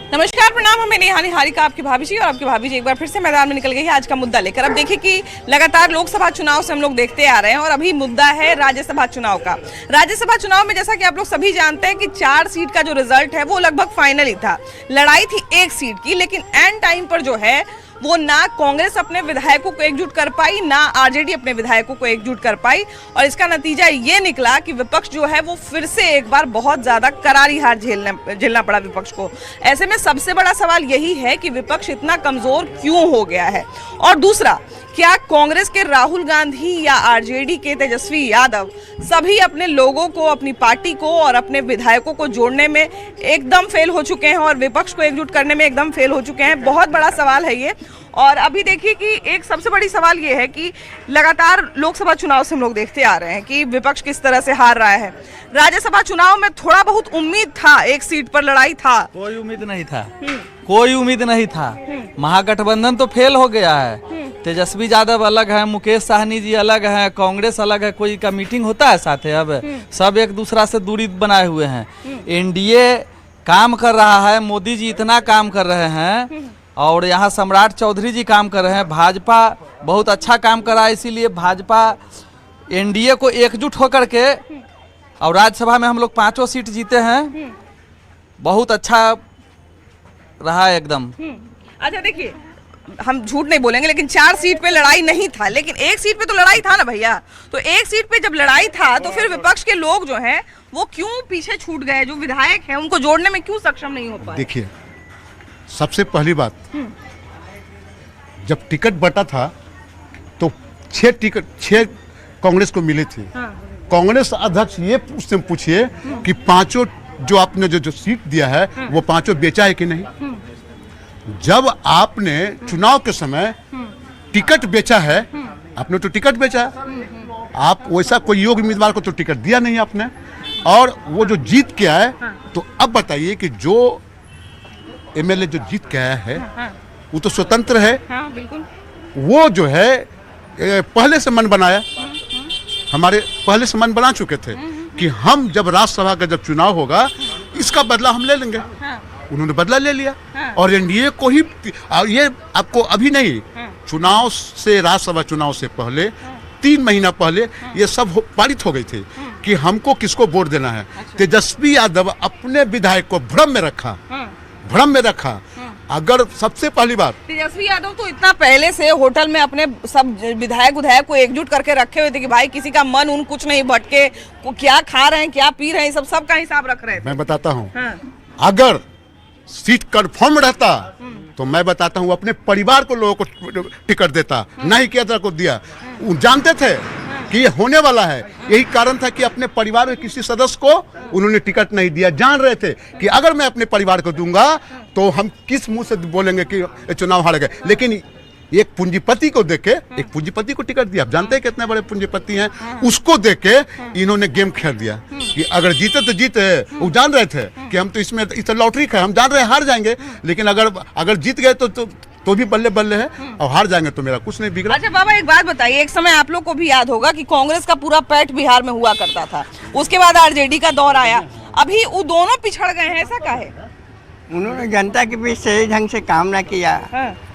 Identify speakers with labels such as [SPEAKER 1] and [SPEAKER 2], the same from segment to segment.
[SPEAKER 1] नमस्कार, प्रणाम। हमें नेहानी हारिका आपकी भाभी जी और आपकी भाभी जी एक बार फिर से मैदान में निकल गई है आज का मुद्दा लेकर। अब देखिए कि लगातार लोकसभा चुनाव से हम लोग देखते आ रहे हैं और अभी मुद्दा है राज्यसभा चुनाव का। राज्यसभा चुनाव में जैसा कि आप लोग सभी जानते हैं कि 4 सीट का जो रिजल्ट है वो लगभग फाइनल ही था। लड़ाई थी 1 सीट की, लेकिन एंड टाइम पर जो है वो ना कांग्रेस अपने विधायकों को एकजुट कर पाई, ना आरजेडी अपने विधायकों को एकजुट कर पाई और इसका नतीजा ये निकला कि विपक्ष जो है वो फिर से एक बार बहुत ज्यादा करारी हार झेलना पड़ा विपक्ष को। ऐसे में सबसे बड़ा सवाल यही है कि विपक्ष इतना कमजोर क्यों हो गया है, और दूसरा, क्या कांग्रेस के राहुल गांधी या आरजेडी के तेजस्वी यादव सभी अपने लोगों को, अपनी पार्टी को और अपने विधायकों को जोड़ने में एकदम फेल हो चुके हैं और विपक्ष को एकजुट करने में एकदम फेल हो चुके हैं? बहुत बड़ा सवाल है ये। और अभी देखिए कि एक सबसे बड़ी सवाल ये है कि लगातार लोकसभा चुनाव से हम लोग देखते आ रहे हैं कि विपक्ष किस तरह से हार रहा है। राज्यसभा चुनाव में थोड़ा बहुत उम्मीद था, 1 सीट पर लड़ाई था।
[SPEAKER 2] कोई उम्मीद नहीं था, कोई उम्मीद नहीं था। महागठबंधन तो फेल हो गया है। तेजस्वी यादव अलग है, मुकेश साहनी जी अलग है, कांग्रेस अलग है। कोई का मीटिंग होता है साथ है? अब सब एक दूसरा से दूरी बनाए हुए हैं। एनडीए काम कर रहा है, मोदी जी इतना काम कर रहे हैं और यहाँ सम्राट चौधरी जी काम कर रहे हैं। भाजपा बहुत अच्छा काम कर रहा है, इसीलिए भाजपा एनडीए को एकजुट होकर के, और राज्यसभा में हम लोग 5 सीट जीते हैं। बहुत अच्छा रहा एकदम।
[SPEAKER 1] अच्छा देखिए, हम झूठ नहीं बोलेंगे, लेकिन 4 सीट पे लड़ाई नहीं था, लेकिन 1 सीट पे तो लड़ाई था ना भैया। तो 1 सीट पे जब लड़ाई था तो फिर विपक्ष के लोग जो हैं वो क्यों पीछे छूट गए? जो विधायक हैं उनको जोड़ने में क्यों सक्षम नहीं हो पाए?
[SPEAKER 3] देखिए, सबसे पहली बात, जब टिकट बटा था तो 6 कांग्रेस को मिले थे। कांग्रेस अध्यक्ष ये उससे पूछिए कि 5 जो आपने जो सीट दिया है वो 5 बेचा है कि नहीं। जब आपने चुनाव के समय टिकट बेचा है, आपने तो टिकट बेचा है, आप वैसा कोई योग्य उम्मीदवार को तो टिकट दिया नहीं आपने, और वो जो जीत के आए, तो अब बताइए कि जो एमएलए जो जीत के आया है वो तो स्वतंत्र है।
[SPEAKER 1] बिल्कुल।
[SPEAKER 3] वो जो है पहले से मन बनाया, हमारे पहले से मन बना चुके थे कि हम जब राज्यसभा का जब चुनाव होगा इसका बदला हम ले लेंगे। उन्होंने बदला ले लिया और एनडीए को ही, ये आपको अभी नहीं, चुनाव से, राज्यसभा चुनाव से पहले 3 महीना पहले ये सब पारित हो गई थी कि हमको किसको वोट देना है। तेजस्वी यादव अपने विधायक को भ्रम में रखा। अगर सबसे पहली बात,
[SPEAKER 1] तेजस्वी यादव तो इतना पहले से होटल में अपने सब विधायक को एकजुट करके रखे हुए थे कि भाई किसी का मन उन कुछ नहीं भटके, क्या खा रहे हैं, क्या पी रहे हैं, सब का हिसाब रख रहे थे।
[SPEAKER 3] मैं बताता हूँ, अगर सीट कंफर्म रहता तो मैं बताता हूँ अपने परिवार को लोगों को टिकट देता, नहीं किया था को दिया। जानते थे कि ये होने वाला है, यही कारण था कि अपने परिवार के किसी सदस्य को उन्होंने टिकट नहीं दिया। जान रहे थे कि अगर मैं अपने परिवार को दूंगा तो हम किस मुंह से बोलेंगे कि चुनाव हार गए। लेकिन एक पूंजीपति को देख के, एक पूंजीपति को टिकट दिया, आप जानते हैं कितने बड़े पूंजीपति हैं, उसको देख के इन्होंने गेम खेल दिया कि अगर जीते तो जीते। वो जान रहे थे कि हम तो इसमें इस लॉटरी है, हम जान रहे हैं हार जाएंगे, लेकिन अगर जीत गए तो भी बल्ले बल्ले है, और हार जाएंगे तो मेरा कुछ नहीं बिगड़ा।
[SPEAKER 1] अच्छा बाबा, एक बात बताइए, एक समय आप लोग को भी याद होगा कि कांग्रेस का पूरा पैठ बिहार में हुआ करता था, उसके बाद आरजेडी का दौर आया, अभी वो दोनों पिछड़ गए हैं, ऐसा काहे?
[SPEAKER 4] उन्होंने जनता के बीच सही ढंग से काम न किया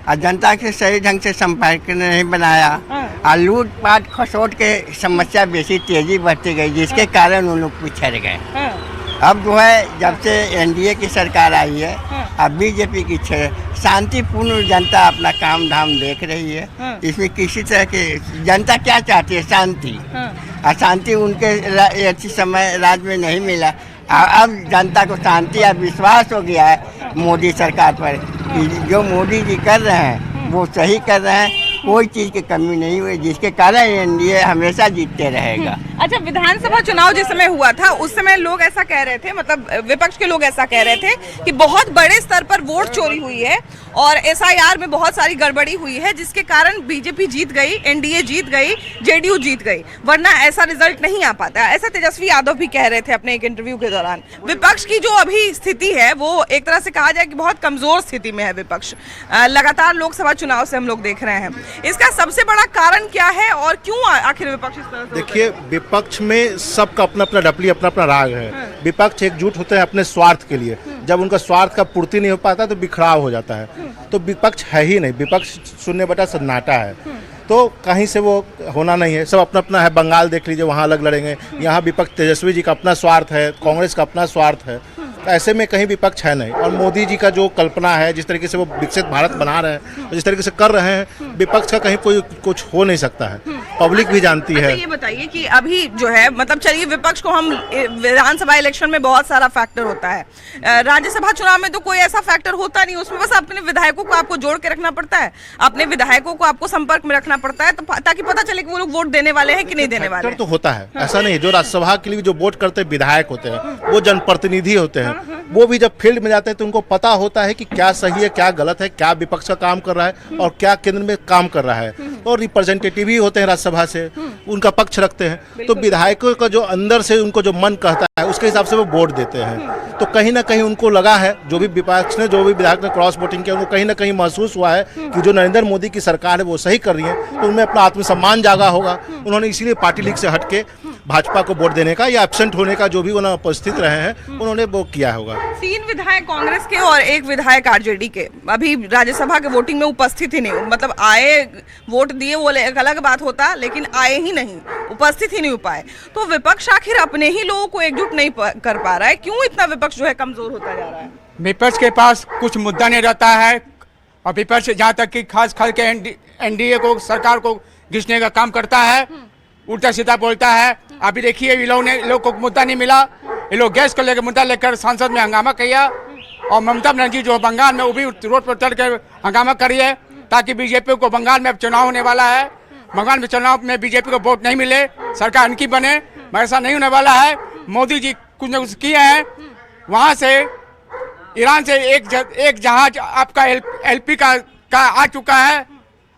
[SPEAKER 4] और जनता से सही ढंग से संपर्क नहीं बनाया और लूट पाट खसोट के समस्या बेसी तेजी बढ़ती गई, जिसके कारण उन लोग पिछड़ गए। अब जो है, जब से एनडीए की सरकार आई है, अब बीजेपी की शांतिपूर्ण जनता अपना काम धाम देख रही है। इसमें किसी तरह की जनता क्या चाहती है? शांति। और शांति उनके अच्छी समय राज्य में नहीं मिला। अब जनता को शांति और विश्वास हो गया है मोदी सरकार पर कि जो मोदी जी कर रहे हैं वो सही कर रहे हैं, कोई चीज की कमी नहीं हुई, जिसके कारण एनडीए हमेशा जीतते रहेगा।
[SPEAKER 1] अच्छा, विधानसभा चुनाव जिस समय हुआ था उस समय लोग ऐसा कह रहे थे, मतलब विपक्ष के लोग ऐसा कह रहे थे कि बहुत बड़े स्तर पर वोट चोरी हुई है और एसआईआर में बहुत सारी गड़बड़ी हुई है, जिसके कारण बीजेपी जीत गई, एनडीए जीत गई, जेडीयू जीत गई, वरना ऐसा रिजल्ट नहीं आ पाता। ऐसा तेजस्वी यादव भी कह रहे थे अपने एक इंटरव्यू के दौरान। विपक्ष की जो अभी स्थिति है वो एक तरह से कहा जाए कि बहुत कमजोर स्थिति में है विपक्ष, लगातार लोकसभा चुनाव से हम लोग देख रहे हैं। इसका सबसे बड़ा कारण क्या है और क्यों आखिर विपक्ष इस तरह से?
[SPEAKER 3] देखिए,
[SPEAKER 5] विपक्ष में सबका अपना अपना डपली, अपना अपना राग है। विपक्ष एकजुट होते हैं अपने स्वार्थ के लिए, जब उनका स्वार्थ का पूर्ति नहीं हो पाता तो बिखराव हो जाता है। तो विपक्ष है ही नहीं, विपक्ष शून्य बटा सन्नाटा है, तो कहीं से वो होना नहीं है। सब अपना अपना है। बंगाल देख लीजिए, वहाँ अलग लड़ेंगे। यहाँ विपक्ष तेजस्वी जी का अपना स्वार्थ है, कांग्रेस का अपना स्वार्थ है। तो ऐसे में कहीं विपक्ष है नहीं। और मोदी जी का जो कल्पना है, जिस तरीके से वो विकसित भारत बना रहे हैं, जिस तरीके से कर रहे हैं, विपक्ष का कहीं कोई कुछ हो नहीं सकता है। पब्लिक भी जानती है।
[SPEAKER 1] ये बताइए कि अभी जो है, मतलब चलिए विपक्ष को हम विधानसभा इलेक्शन में बहुत सारा फैक्टर होता है, राज्यसभा चुनाव में तो कोई ऐसा फैक्टर होता नहीं। उसमें बस अपने विधायकों को आपको जोड़ के रखना पड़ता है, अपने विधायकों को आपको संपर्क में रखना पड़ता है, तो ताकि पता चले कि वो लोग वोट देने वाले हैं कि नहीं देने वाले।
[SPEAKER 5] तो होता है, ऐसा नहीं है। जो राज्यसभा के लिए जो वोट करते हैं विधायक होते हैं, वो जनप्रतिनिधि होते हैं। वो भी जब फील्ड में जाते हैं तो उनको पता होता है कि क्या सही है, क्या गलत है, क्या विपक्ष का काम कर रहा है और क्या केंद्र में काम कर रहा है। और रिप्रेजेंटेटिव ही होते हैं राज्यसभा से, उनका पक्ष रखते हैं। तो विधायकों का जो अंदर से उनको जो मन कहता है, उसके हिसाब से वो वोट देते हैं। तो कहीं ना कहीं उनको लगा है, जो भी विपक्ष ने, जो भी विधायक ने क्रॉस वोटिंग किया, उनको कहीं ना कहीं महसूस हुआ है कि जो नरेंद्र मोदी की सरकार है वो सही कर रही है। तो उनमें अपना आत्मसम्मान जागा होगा। उन्होंने इसीलिए पार्टी लीग से हटके भाजपा को वोट देने का या एब्सेंट होने का, जो भी उन्होंने उपस्थित रहे हैं, उन्होंने वो किया होगा।
[SPEAKER 1] 3 विधायक कांग्रेस के और 1 विधायक आरजेडी के अभी राज्यसभा के वोटिंग में उपस्थित ही नहीं, मतलब आए, वोट दिए, वो एक अलग बात होता, लेकिन आए ही नहीं, उपस्थित ही नहीं हो पाए। तो विपक्ष आखिर अपने ही लोगों को एकजुट नहीं कर पा रहा है। क्यों इतना विपक्ष जो है कमजोर होता जा रहा है?
[SPEAKER 6] विपक्ष के पास कुछ मुद्दा नहीं रहता है, और विपक्ष जहाँ तक कि खास करके एनडीए को, सरकार को घिसने का काम करता है, उल्टा सीधा बोलता है। अभी देखिए, ये लोग को मुद्दा नहीं मिला, ये लोग गैस को लेकर मुद्दा लेकर संसद में हंगामा किया। और ममता बनर्जी जो बंगाल में, वो भी रोड पर चढ़ कर हंगामा करिए, ताकि बीजेपी को, बंगाल में चुनाव होने वाला है, बंगाल में चुनाव में बीजेपी को वोट नहीं मिले, सरकार इनकी बने। मगर ऐसा नहीं होने वाला है। मोदी जी कुछ न कुछ किए हैं। वहाँ से ईरान से एक जहाज आपका एलपी का आ चुका है,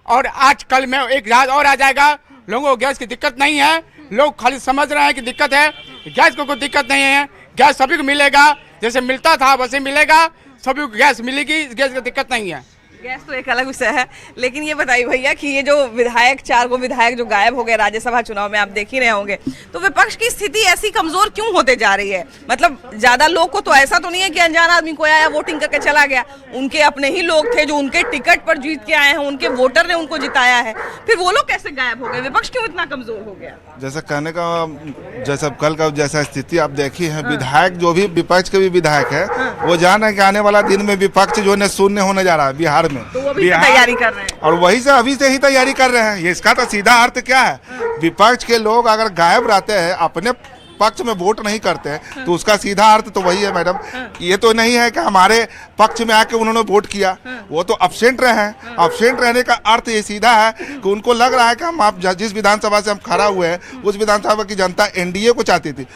[SPEAKER 6] और आज कल में एक जहाज और आ जाएगा। लोगों को गैस की दिक्कत नहीं है, लोग खाली समझ रहे हैं कि दिक्कत है। गैस को कोई दिक्कत नहीं है, गैस सभी को मिलेगा, जैसे मिलता था वैसे मिलेगा, सभी को गैस मिलेगी, गैस की दिक्कत नहीं है।
[SPEAKER 1] गैस तो एक अलग विषय है, लेकिन ये बताइए भैया कि ये जो विधायक, 4 गो विधायक जो गायब हो गए राज्यसभा चुनाव में, आप देख ही रहे होंगे, तो विपक्ष की स्थिति ऐसी कमजोर क्यों होते जा रही है? मतलब ज्यादा लोग को तो ऐसा तो नहीं है कि अनजान आदमी कोई आया वोटिंग करके चला गया, उनके अपने ही लोग थे जो उनके टिकट पर जीत के आए हैं, उनके वोटर ने उनको जिताया है, फिर वो लोग कैसे गायब हो गए? विपक्ष क्यों इतना कमजोर हो गया?
[SPEAKER 7] जैसा कहने का, जैसा कल का जैसा स्थिति आप देखी है, विधायक जो भी विपक्ष के भी विधायक है, वो जान रहे कि आने वाला दिन में विपक्ष जो है शून्य होने जा रहा है बिहार में।
[SPEAKER 1] तो वो भी तैयारी कर रहे हैं,
[SPEAKER 7] और वही से अभी से ही तैयारी कर रहे हैं। ये इसका तो सीधा अर्थ क्या है? विपक्ष के लोग अगर गायब रहते हैं, अपने पक्ष में वोट नहीं करते हैं, तो उसका सीधा अर्थ तो वही है मैडम। ये तो नहीं है कि हमारे पक्ष में आके उन्होंने वोट किया, वो तो अब्सेंट रहे हैं। अब्सेंट रहने का अर्थ ये सीधा है कि उनको लग रहा है कि हम, आप जिस विधानसभा से हम खड़ा हुए हैं, उस विधानसभा की जनता एनडीए को चाहती थी।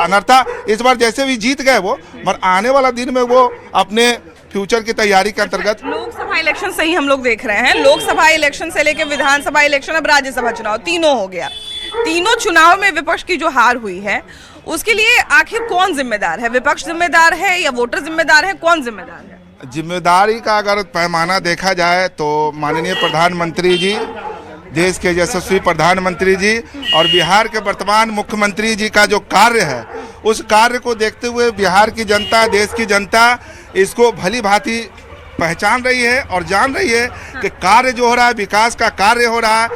[SPEAKER 7] अनर्था इस बार जैसे भी जीत गए वो, मगर आने वाला दिन में वो अपने फ्यूचर की तैयारी के अंतर्गत,
[SPEAKER 1] लोकसभा इलेक्शन से ही हम लोग देख रहे हैं, लोकसभा इलेक्शन से लेकर विधानसभा इलेक्शन, अब राज्यसभा चुनाव, तीनों हो गया। तीनों चुनाव में विपक्ष की जो हार हुई है, उसके लिए आखिर कौन जिम्मेदार है? विपक्ष जिम्मेदार है या वोटर जिम्मेदार है? कौन जिम्मेदार है?
[SPEAKER 7] जिम्मेदारी का अगर पैमाना देखा जाए तो माननीय प्रधानमंत्री जी, देश के यशस्वी प्रधानमंत्री जी और बिहार के वर्तमान मुख्यमंत्री जी का जो कार्य है, उस कार्य को देखते हुए बिहार की जनता, देश की जनता इसको भली भांति पहचान रही है और जान रही है कि कार्य जो हो रहा है, विकास का कार्य हो रहा है,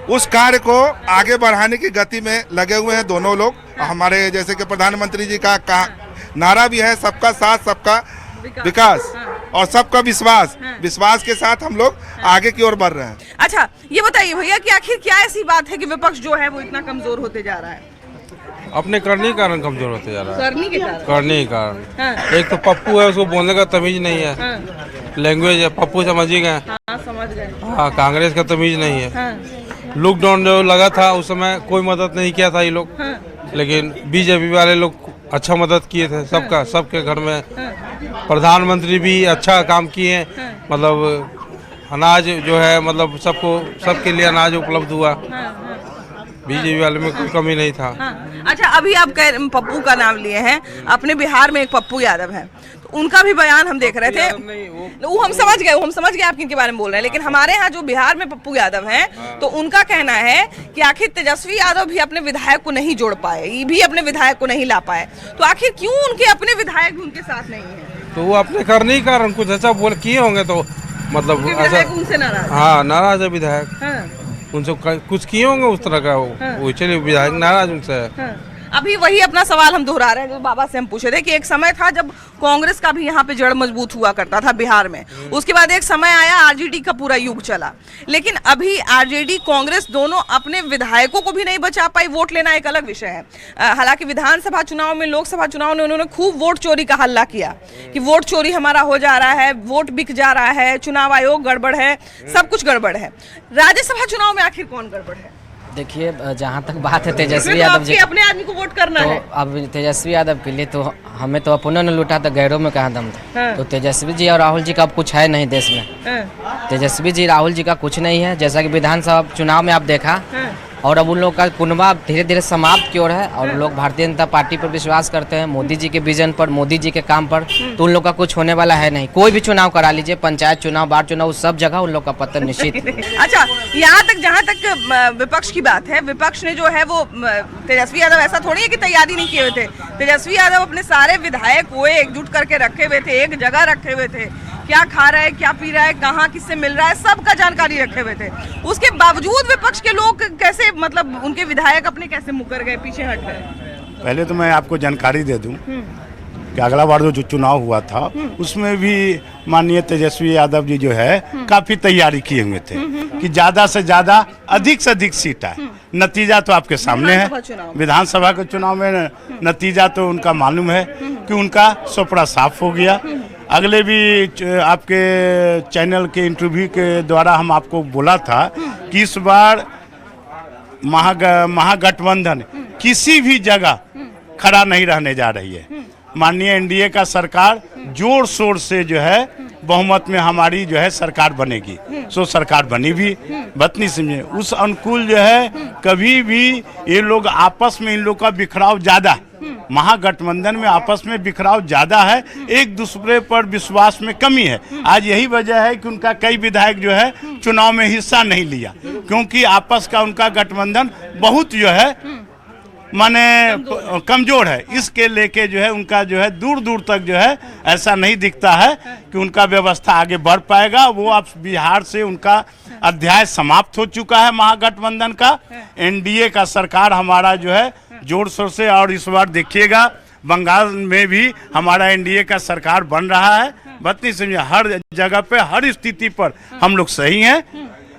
[SPEAKER 7] उस कार्य को आगे बढ़ाने की गति में लगे हुए हैं दोनों लोग। हमारे जैसे कि प्रधानमंत्री जी का नारा भी है, सबका साथ, सबका विकास और सबका विश्वास। विश्वास के साथ हम लोग आगे की ओर बढ़ रहे हैं।
[SPEAKER 1] अच्छा, ये बताइए भैया कि आखिर क्या ऐसी बात है कि विपक्ष जो है वो इतना कमजोर होते जा रहा है?
[SPEAKER 8] अपने करने के कारण कमजोर होते जा रहा है।
[SPEAKER 1] करने के कारण?
[SPEAKER 8] करने के कारण। एक तो पप्पू है, उसको बोलने का तमीज नहीं है। लैंग्वेज है, पप्पू समझ ही गए।
[SPEAKER 1] समझ गए।
[SPEAKER 8] हाँ, कांग्रेस का तमीज नहीं है। लॉकडाउन जो लगा था उस समय कोई मदद नहीं किया था ये लोग, लेकिन बीजेपी वाले लोग अच्छा मदद किए थे सबका, सबके घर में। प्रधानमंत्री भी अच्छा काम किए, मतलब अनाज जो है, मतलब सबको, सबके लिए अनाज उपलब्ध हुआ। बीजेपी वाले में कोई कमी नहीं था।
[SPEAKER 1] हाँ। अच्छा, अभी आप पप्पू का नाम लिए हैं, अपने बिहार में एक पप्पू यादव है, तो उनका भी बयान हम देख रहे थे। वो हम समझ गए आप किनके बारे में बोल रहे हैं, लेकिन हमारे यहाँ जो बिहार में पप्पू यादव हैं, तो उनका कहना है कि आखिर तेजस्वी यादव भी अपने विधायक को नहीं जोड़ पाए, ये भी अपने विधायक को नहीं ला पाए, तो आखिर क्यों उनके अपने विधायक भी उनके साथ नहीं है?
[SPEAKER 8] तो वो अपने करने ही कारण कुछ अच्छा बोल किए होंगे, तो मतलब ऐसा
[SPEAKER 1] उनसे नाराज।
[SPEAKER 8] हाँ, नाराज है विधायक।
[SPEAKER 1] हाँ।
[SPEAKER 8] उनसे कुछ किए होंगे उस तरह का, वो चलिए विधायक नाराज उनसे है।
[SPEAKER 1] हाँ। अभी वही अपना सवाल हम दोहरा रहे हैं जो बाबा से हम पूछे थे कि एक समय था जब कांग्रेस का भी यहाँ पे जड़ मजबूत हुआ करता था बिहार में, उसके बाद एक समय आया आरजेडी का पूरा युग चला, लेकिन अभी आरजेडी कांग्रेस दोनों अपने विधायकों को भी नहीं बचा पाई। वोट लेना एक अलग विषय है, हालांकि विधानसभा चुनाव में, लोकसभा चुनाव में उन्होंने खूब वोट चोरी का हल्ला किया कि वोट चोरी हमारा हो जा रहा है, वोट बिक जा रहा है, चुनाव आयोग गड़बड़ है, सब कुछ गड़बड़ है। राज्यसभा चुनाव में आखिर कौन गड़बड़ है?
[SPEAKER 9] देखिए, जहाँ तक बात है तेजस्वी यादव जी,
[SPEAKER 1] अपने आदमी को वोट करना
[SPEAKER 9] तो
[SPEAKER 1] है।
[SPEAKER 9] अब तेजस्वी यादव के लिए तो हमें तो अपनों ने लूटा तो गैरों में कहाँ दम था।
[SPEAKER 1] हाँ।
[SPEAKER 9] तो तेजस्वी जी और राहुल जी का अब कुछ है नहीं देश में।
[SPEAKER 1] हाँ।
[SPEAKER 9] तेजस्वी जी राहुल जी का कुछ नहीं है, जैसा कि विधानसभा चुनाव में आप देखा।
[SPEAKER 1] हाँ।
[SPEAKER 9] और अब उन लोग का कुनबा धीरे धीरे समाप्त की ओर है, और लोग भारतीय जनता पार्टी पर विश्वास करते हैं, मोदी जी के विजन पर, मोदी जी के काम पर। तो उन लोग का कुछ होने वाला है नहीं। कोई भी चुनाव करा लीजिए, पंचायत चुनाव, बाढ़ चुनाव, सब जगह उन लोग का पतन निश्चित है।
[SPEAKER 1] अच्छा, यहाँ तक जहाँ तक विपक्ष की बात है, विपक्ष ने जो है वो तेजस्वी यादव ऐसा थोड़ी है कि तैयारी नहीं किए हुए थे। तेजस्वी यादव अपने सारे विधायक को एकजुट करके रखे हुए थे, एक जगह रखे हुए थे, क्या खा रहा है, क्या पी रहा है, कहाँ किससे मिल रहा है, सबका जानकारी रखे हुए थे। उसके बावजूद विपक्ष के लोग कैसे, मतलब उनके विधायक अपने कैसे मुकर गए, पीछे हट गए?
[SPEAKER 10] पहले तो मैं आपको जानकारी दे दूं कि अगला बार जो चुनाव हुआ था उसमें भी माननीय तेजस्वी यादव जी जो है काफी तैयारी किए हुए थे कि ज्यादा से ज्यादा, अधिक से अधिक सीट आए। नतीजा तो आपके सामने है, विधानसभा के चुनाव में नतीजा तो उनका मालूम है कि उनका सोपड़ा साफ हो गया। अगले भी आपके चैनल के इंटरव्यू के द्वारा हम आपको बोला था कि इस बार महागठबंधन किसी भी जगह खड़ा नहीं रहने जा रही है। माननीय एनडीए का सरकार जोर शोर से जो है बहुमत में हमारी जो है सरकार बनेगी। सो सरकार बनी भी, बतनी समझे उस अनुकूल जो है कभी भी ये लोग आपस में, इन लोग का बिखराव ज्यादा, महागठबंधन में आपस में बिखराव ज्यादा है, एक दूसरे पर विश्वास में कमी है। आज यही वजह है कि उनका कई विधायक जो है चुनाव में हिस्सा नहीं लिया, क्योंकि आपस का उनका गठबंधन बहुत जो है माने कमजोर है। इसके लेके जो है उनका जो है दूर दूर तक जो है ऐसा नहीं दिखता है कि उनका व्यवस्था आगे बढ़ पाएगा। वो अब बिहार से उनका अध्याय समाप्त हो चुका है महागठबंधन का। एनडीए का सरकार हमारा जो है जोर शोर से, और इस बार देखिएगा बंगाल में भी हमारा एनडीए का सरकार बन रहा है। बत्ती समझे, हर जगह पे, हर स्थिति पर हम लोग सही हैं।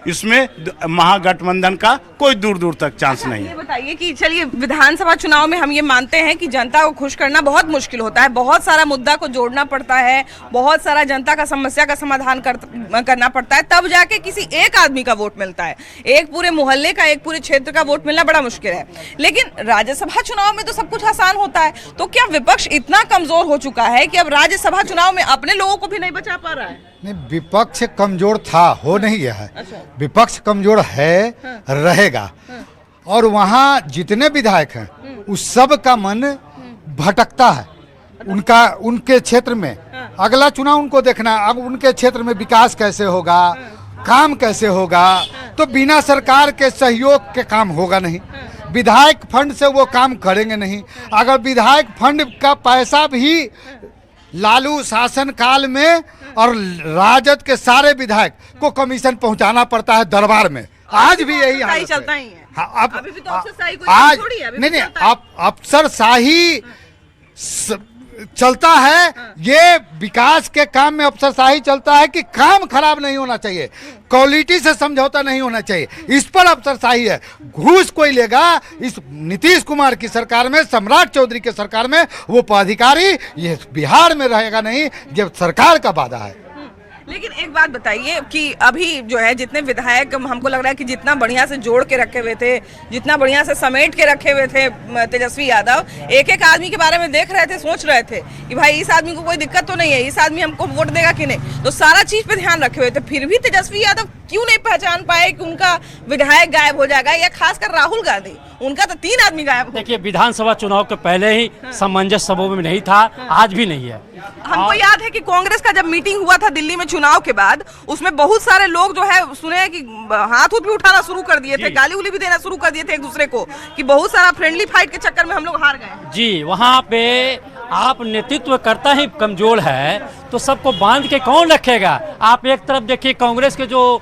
[SPEAKER 10] इसमें महागठबंधन का कोई दूर दूर तक चांस नहीं है।
[SPEAKER 1] ये बताइए कि चलिए, विधानसभा चुनाव में हम ये मानते हैं कि जनता को खुश करना बहुत मुश्किल होता है, बहुत सारा मुद्दा को जोड़ना पड़ता है, बहुत सारा जनता का समस्या का समाधान करना पड़ता है, तब जाके किसी एक आदमी का वोट मिलता है। एक पूरे मोहल्ले का, एक पूरे क्षेत्र का वोट मिलना बड़ा मुश्किल है। लेकिन राज्यसभा चुनाव में तो सब कुछ आसान होता है। तो क्या विपक्ष इतना कमजोर हो चुका है कि अब राज्यसभा चुनाव में अपने लोगों को भी नहीं बचा पा रहा है?
[SPEAKER 11] नहीं, विपक्ष कमजोर था, हो नहीं गया है।
[SPEAKER 1] अच्छा।
[SPEAKER 11] विपक्ष कमजोर है, रहेगा। और वहाँ जितने विधायक हैं उस सब का मन भटकता है उनका, उनके क्षेत्र में। अगला चुनाव उनको देखना, अब उनके क्षेत्र में विकास कैसे होगा, काम कैसे होगा। तो बिना सरकार के सहयोग के काम होगा नहीं, विधायक फंड से वो काम करेंगे नहीं। अगर विधायक फंड का पैसा भी लालू शासन काल में और राजद के सारे विधायक को कमीशन पहुंचाना पड़ता है दरबार में, आज भी यही हालत
[SPEAKER 1] चलता ही है।
[SPEAKER 11] हाँ,
[SPEAKER 1] अभी भी तो अफसरशाही कोई
[SPEAKER 11] आज
[SPEAKER 1] थोड़ी है, अभी
[SPEAKER 11] नहीं
[SPEAKER 1] भी
[SPEAKER 11] नहीं,
[SPEAKER 1] चलता है।
[SPEAKER 11] आप अफसरशाही चलता है। ये विकास के काम में अफसरशाही चलता है कि काम खराब नहीं होना चाहिए, क्वालिटी से समझौता नहीं होना चाहिए, इस पर अफसरशाही है। घूस कोई लेगा, इस नीतीश कुमार की सरकार में, सम्राट चौधरी की सरकार में वो पदाधिकारी ये बिहार में रहेगा नहीं, ये सरकार का वादा है।
[SPEAKER 1] लेकिन एक बात बताइए कि अभी जो है जितने विधायक हमको लग रहा है कि जितना बढ़िया से जोड़ के रखे हुए थे, जितना बढ़िया से समेट के रखे हुए थे तेजस्वी यादव, एक एक आदमी के बारे में देख रहे थे, सोच रहे थे कि भाई इस आदमी को कोई दिक्कत तो नहीं है, इस आदमी हमको वोट देगा कि नहीं, तो सारा चीज पे ध्यान रखे हुए थे। फिर भी तेजस्वी यादव क्यों नहीं पहचान पाए कि उनका विधायक गायब हो जाएगा, या खासकर राहुल गांधी, उनका तो 3 आदमी गायब हो।
[SPEAKER 12] देखिए, विधानसभा चुनाव के पहले ही सामंजस्य सभा में नहीं था, आज भी नहीं है।
[SPEAKER 1] हमको याद है कि कांग्रेस का जब मीटिंग हुआ था दिल्ली में चुनाव के बाद, उसमें बहुत सारे लोग जो है सुने कि हाथ भी उठाना शुरू कर दिए थे, गाली उली भी देना शुरू कर दिए थे एक दूसरे को, कि बहुत सारा फ्रेंडली फाइट के चक्कर में हम लोग हार गए।
[SPEAKER 12] जी, वहाँ पे आप नेतृत्व करता ही कमजोर है तो सबको बांध के कौन रखेगा। आप एक तरफ देखिए, कांग्रेस के जो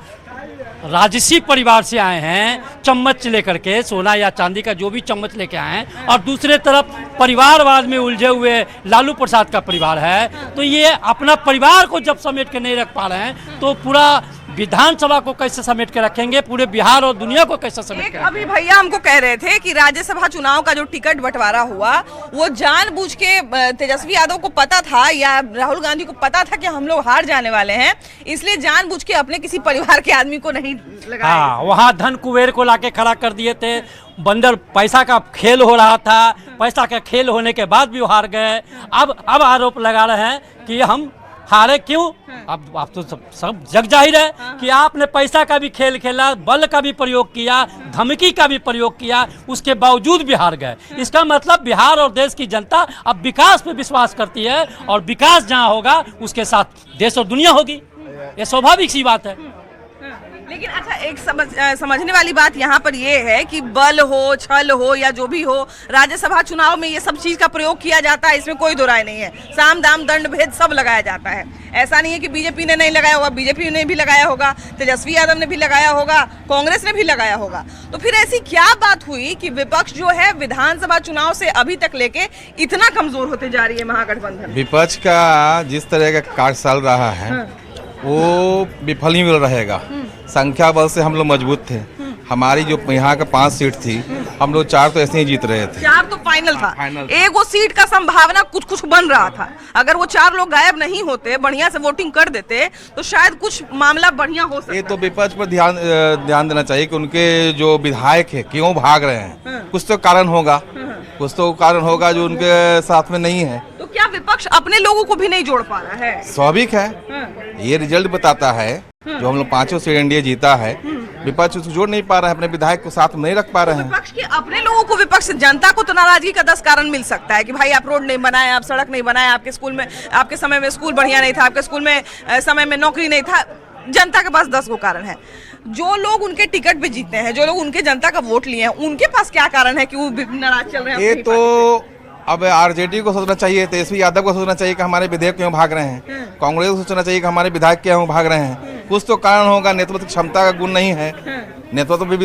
[SPEAKER 12] राजसी परिवार से आए हैं, चम्मच लेकर के, सोना या चांदी का जो भी चम्मच लेके आए हैं, और दूसरे तरफ परिवारवाद में उलझे हुए लालू प्रसाद का परिवार है, तो ये अपना परिवार को जब समेट के नहीं रख पा रहे हैं तो पूरा विधानसभा को कैसे समेट के रखेंगे, पूरे बिहार और दुनिया को कैसे समेट के रखेंगे।
[SPEAKER 1] अभी भैया हमको कह रहे थे कि राज्यसभा चुनाव का जो टिकट बंटवारा हुआ, वो जानबूझ के तेजस्वी यादव को पता था या राहुल गांधी को पता था कि हम लोग हार जाने वाले हैं, इसलिए जानबूझ के अपने किसी परिवार के आदमी को नहीं लगाया।
[SPEAKER 12] हाँ, वहाँ धन कुबेर को लाके खड़ा कर दिए थे, बंदर पैसा का खेल हो रहा था, पैसा का खेल होने के बाद भी हार गए। अब आरोप लगा रहे हैं कि हम हारे क्यों। अब तो सब जग जाहिर है कि आपने पैसा का भी खेल खेला, बल का भी प्रयोग किया, धमकी का भी प्रयोग किया, उसके बावजूद भी हार गए। इसका मतलब बिहार और देश की जनता अब विकास पे विश्वास करती है, और विकास जहाँ होगा उसके साथ देश और दुनिया होगी, ये स्वाभाविक सी बात है।
[SPEAKER 1] लेकिन अच्छा, एक समझने वाली बात यहाँ पर ये है कि बल हो, छल हो या जो भी हो, राज्यसभा चुनाव में ये सब चीज का प्रयोग किया जाता है, इसमें कोई दो राय नहीं है। साम दाम दंड भेद सब लगाया जाता है। ऐसा नहीं है कि बीजेपी ने नहीं लगाया होगा, बीजेपी ने भी लगाया होगा, तेजस्वी यादव ने भी लगाया होगा, कांग्रेस ने भी लगाया होगा। तो फिर ऐसी क्या बात हुई कि विपक्ष जो है विधानसभा चुनाव से अभी तक लेके इतना कमजोर होते जा रही है महागठबंधन?
[SPEAKER 8] विपक्ष का जिस तरह का कार्य चल रहा है वो विफल ही मिल रहेगा। संख्या बल से हम लोग मजबूत थे, हमारी जो यहाँ का 5 सीट थी, हम लोग 4 तो ऐसे ही जीत रहे थे।
[SPEAKER 1] 4 तो फाइनल था, एक वो सीट का संभावना कुछ बन रहा था। अगर वो 4 लोग गायब नहीं होते, बढ़िया से वोटिंग कर देते, तो शायद कुछ मामला बढ़िया हो सकता।
[SPEAKER 8] ये तो विपक्ष पर ध्यान देना चाहिए कि उनके जो विधायक है क्यों भाग रहे हैं। कुछ तो कारण होगा, जो उनके साथ में नहीं है।
[SPEAKER 1] तो क्या विपक्ष अपने लोगों को भी नहीं जोड़ पा रहा है?
[SPEAKER 8] स्वाभाविक है, ये रिजल्ट बताता है। जो हम लोग 5 सीट एनडीए जीता है, विपक्ष उसको जोड़ नहीं पा रहा है, अपने विधायक को साथ में नहीं रख पा रहे हैं।
[SPEAKER 1] विपक्ष के अपने लोगों को, विपक्ष जनता को तो नाराजगी का 10 कारण मिल सकता है कि भाई आप रोड नहीं बनाए, आप सड़क नहीं बनाए, आपके स्कूल में, आपके समय में स्कूल बढ़िया नहीं था, आपके स्कूल में समय में नौकरी नहीं था। जनता के पास 10 गो कारण है। जो लोग उनके टिकट पे जीते हैं, जो लोग उनके जनता का वोट लिए हैं, उनके पास क्या कारण है कि वो नाराज चल रहे हैं?
[SPEAKER 8] ये तो अब आरजेडी को सोचना चाहिए, तेजस्वी यादव को सोचना चाहिए कि हमारे विधेयक क्यों भाग रहे हैं, कांग्रेस को सोचना चाहिए कि हमारे विधायक क्यों भाग रहे हैं। कुछ तो कारण होगा, नेतृत्व क्षमता का गुण नहीं है, नेतृत्व में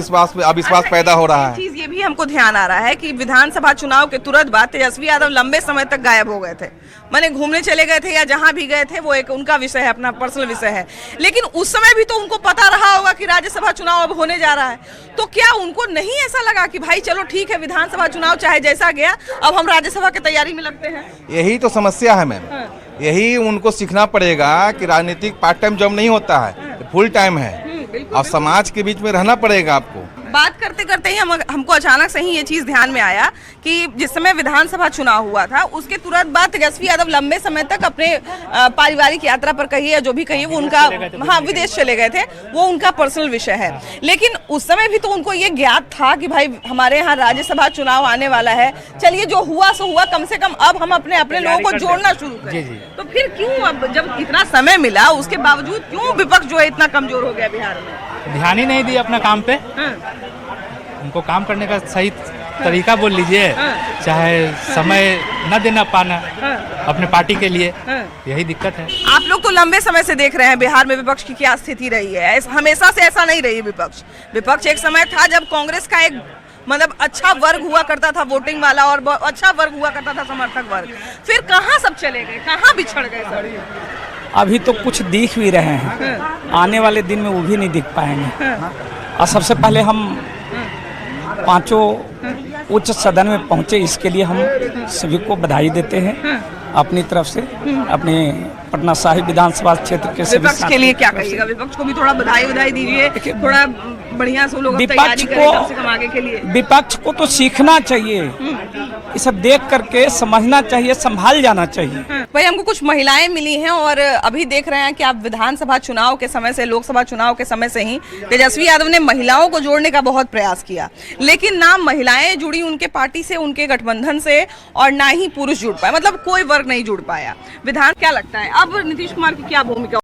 [SPEAKER 8] अविश्वास पैदा हो रहा है।
[SPEAKER 1] चीज ये भी हमको ध्यान आ रहा है कि विधानसभा चुनाव के तुरंत बाद तेजस्वी यादव लंबे समय तक गायब हो गए थे, माने घूमने चले गए थे या जहां भी गए थे वो एक उनका विषय है, अपना पर्सनल विषय है। लेकिन उस समय भी तो उनको पता रहा होगा कि राज्यसभा चुनाव अब होने जा रहा है, तो क्या उनको नहीं ऐसा लगा कि भाई चलो ठीक है, विधानसभा चुनाव चाहे जैसा गया, अब हम राज्यसभा की तैयारी में लगते हैं?
[SPEAKER 8] यही तो समस्या है मैम, यही उनको सीखना पड़ेगा कि राजनीतिक पार्ट टाइम जॉब नहीं होता है, फुल टाइम है, और समाज के बीच में रहना पड़ेगा आपको।
[SPEAKER 1] बात करते करते ही हमको अचानक से ही ये चीज ध्यान में आया कि जिस समय विधानसभा चुनाव हुआ था, उसके तुरंत बाद तेजस्वी यादव लंबे समय तक अपने पारिवारिक यात्रा पर कहिए या जो भी कहिए वो उनका, हाँ, विदेश चले गए थे, वो उनका पर्सनल विषय है। लेकिन उस समय भी तो उनको ये ज्ञात था कि भाई हमारे यहाँ राज्यसभा चुनाव आने वाला है, चलिए जो हुआ सो हुआ, कम से कम अब हम अपने लोगों को जोड़ना शुरू करें। तो फिर क्यों अब जब इतना समय मिला उसके बावजूद क्यों विपक्ष जो है इतना कमजोर हो गया बिहार में?
[SPEAKER 13] ध्यान ही नहीं दिया अपना काम पे। उनको काम करने का सही तरीका बोल लीजिए, चाहे समय न देना पाना अपने पार्टी के लिए, यही दिक्कत है।
[SPEAKER 1] आप लोग तो लंबे समय से देख रहे हैं बिहार में विपक्ष की क्या स्थिति रही है। हमेशा से ऐसा नहीं रही विपक्ष एक समय था जब कांग्रेस का एक मतलब अच्छा वर्ग हुआ करता था, वोटिंग वाला, और अच्छा वर्ग हुआ करता था, समर्थक वर्ग। फिर कहाँ सब चले गए, कहाँ बिछड़ गए सब?
[SPEAKER 13] अभी तो कुछ दिख भी रहे हैं, आने वाले दिन में वो भी नहीं दिख पाएंगे। और सबसे पहले हम 5 उच्च सदन में पहुंचे, इसके लिए हम सभी को बधाई देते हैं अपनी तरफ से, अपने पटना साहिब विधानसभा क्षेत्र के सभी।
[SPEAKER 1] विपक्ष के लिए क्या कहिएगा? विपक्ष को भी थोड़ा बधाई दीजिए, थोड़ा बढ़िया से लोग तैयारी करें कम से कम आगे के लिए।
[SPEAKER 13] विपक्ष को तो सीखना चाहिए, ये सब देख करके समझना चाहिए, संभाल जाना चाहिए।
[SPEAKER 1] भाई हमको कुछ महिलाएं मिली हैं और अभी देख रहे हैं कि आप विधानसभा चुनाव के समय से, लोकसभा चुनाव के समय से ही तेजस्वी यादव ने महिलाओं को जोड़ने का बहुत प्रयास किया, लेकिन ना महिलाएं जुड़ी उनके पार्टी से, उनके गठबंधन से, और ना ही पुरुष जुड़ पाए, मतलब कोई वर्ग नहीं जुड़ पाया। विधान क्या लगता है अब नीतीश कुमार की क्या भूमिका